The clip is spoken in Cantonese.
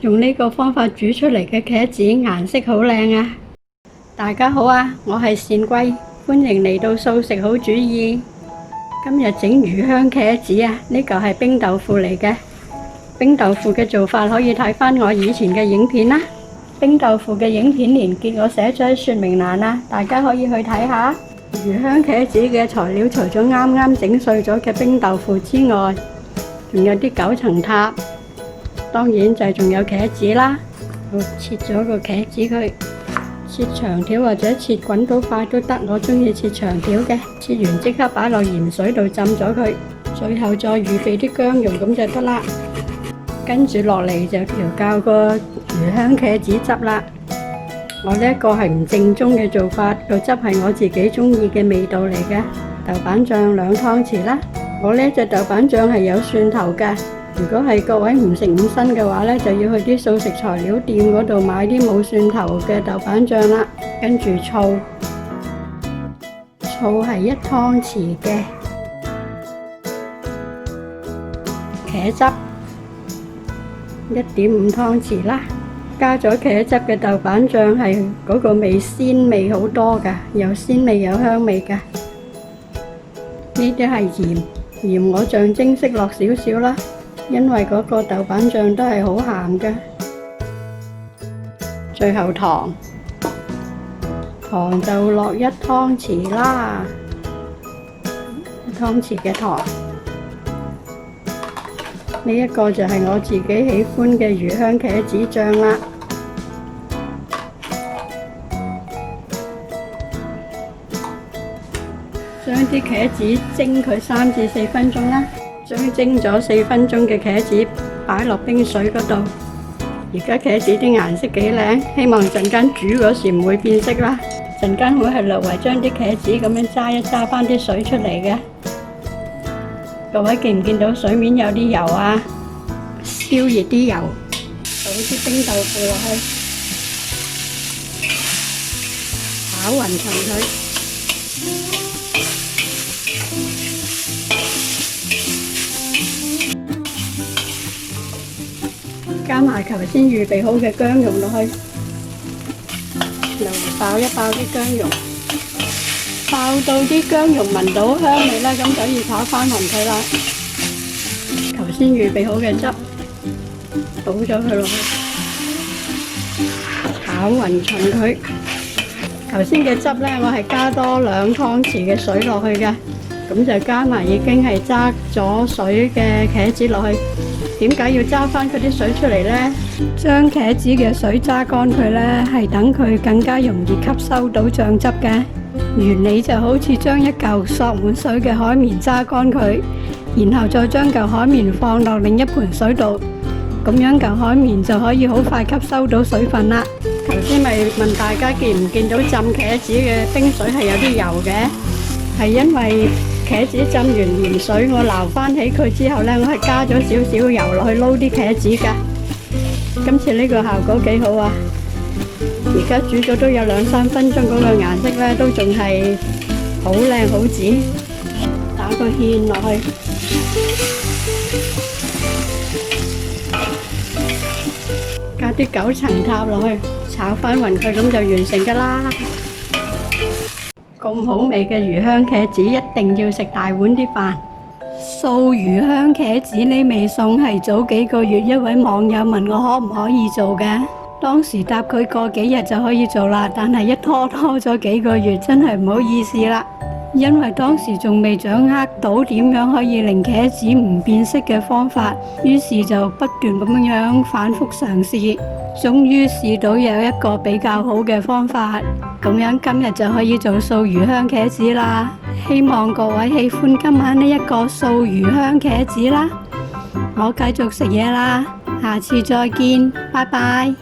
用呢個方法煮出嚟嘅茄子顏色好靚啊！大家好啊，我係善貴，歡迎嚟到素食好主意。今日整魚香茄子啊，呢嚿係冰豆腐嚟嘅。冰豆腐嘅做法可以睇返我以前嘅影片啦。冰豆腐嘅影片連結我寫咗喺說明欄啦，大家可以去睇下。魚香茄子嘅材料除咗啱啱整碎咗嘅冰豆腐之外，仲有啲九層塔，當然就係仲有茄子啦。我切咗個茄子佢，切長條或者切滾刀塊都得，我中意切長條嘅。切完即刻擺落鹽水度浸咗佢，最後再預備啲薑蓉咁就得啦。跟住落嚟就調教個魚香茄子汁啦。我呢一個係唔正宗嘅做法，個汁係我自己中意嘅味道嚟嘅。豆瓣醬2湯匙啦。我呢隻豆瓣醬係有蒜頭㗎。如果係各位唔食五辛嘅話呢，就要去啲素食材料店嗰度買啲冇蒜頭嘅豆瓣醬啦。跟住醋係1湯匙嘅。茄汁1.5湯匙啦。加咗茄汁嘅豆瓣醬係嗰個味鮮味好多㗎，有鮮味有香味㗎。呢啲係鹽我象徵式落少少啦，因為嗰個豆瓣醬都係好鹹㗎。最後糖就落1湯匙啦，1湯匙嘅糖。呢一個就係我自己喜歡嘅魚香茄子醬啦。將啲茄子蒸佢3至4分鐘啦。將蒸咗4分鐘嘅茄子擺落冰水嗰度。而家茄子啲顏色幾靚，希望陣間煮嗰時唔會變色啦。陣間會係略為將啲茄子咁樣揸一揸返啲水出嚟嘅。各位見唔見到水面有啲油啊？燒熱啲油，倒啲冰豆腐落去，炒勻勻佢，加埋頭先預備好嘅薑蓉落去，又爆一爆啲薑蓉。爆到啲薑蓉聞到香味啦，咁就要炒翻勻佢啦。頭先預備好嘅汁倒咗佢落去，炒勻勻佢。頭先嘅汁呢，我係加多2湯匙嘅水落去嘅，咁就加埋已經係揸咗水嘅茄子落去。點解要揸翻嗰啲水出嚟呢？將茄子嘅水揸乾佢呢，係等佢更加容易吸收到醬汁嘅。原理就好似將一嚿索滿水嘅海綿揸乾佢，然後再將嚿海綿放落另一盆水度，咁樣嚿海綿就可以好快吸收到水分啦。頭先咪問大家見唔見到浸茄子嘅冰水係有啲油嘅，係因為茄子浸完鹽水，我撈翻起佢之後呢，我係加咗少少油落去撈啲茄子㗎。今次呢個效果幾好啊！而家煮咗都有2-3分鐘，嗰個顏色呢都仲係好靚好紫。打個芡落去，加啲9層塔落去，炒翻勻佢，咁就完成㗎啦。咁好味嘅魚香茄子，一定要食大碗啲飯。素魚香茄子呢味餸係早幾個月一位網友問我可唔可以做嘅。當時答佢過幾日就可以做啦，但係一拖咗幾個月，真係唔好意思啦。因為當時仲未掌握到點樣可以令茄子唔變色嘅方法，於是就不斷咁樣反覆嘗試，終於試到有一個比較好嘅方法，咁樣今日就可以做素魚香茄子啦。希望各位喜歡今晚呢一個素魚香茄子啦。我繼續食嘢啦，下次再見，拜拜。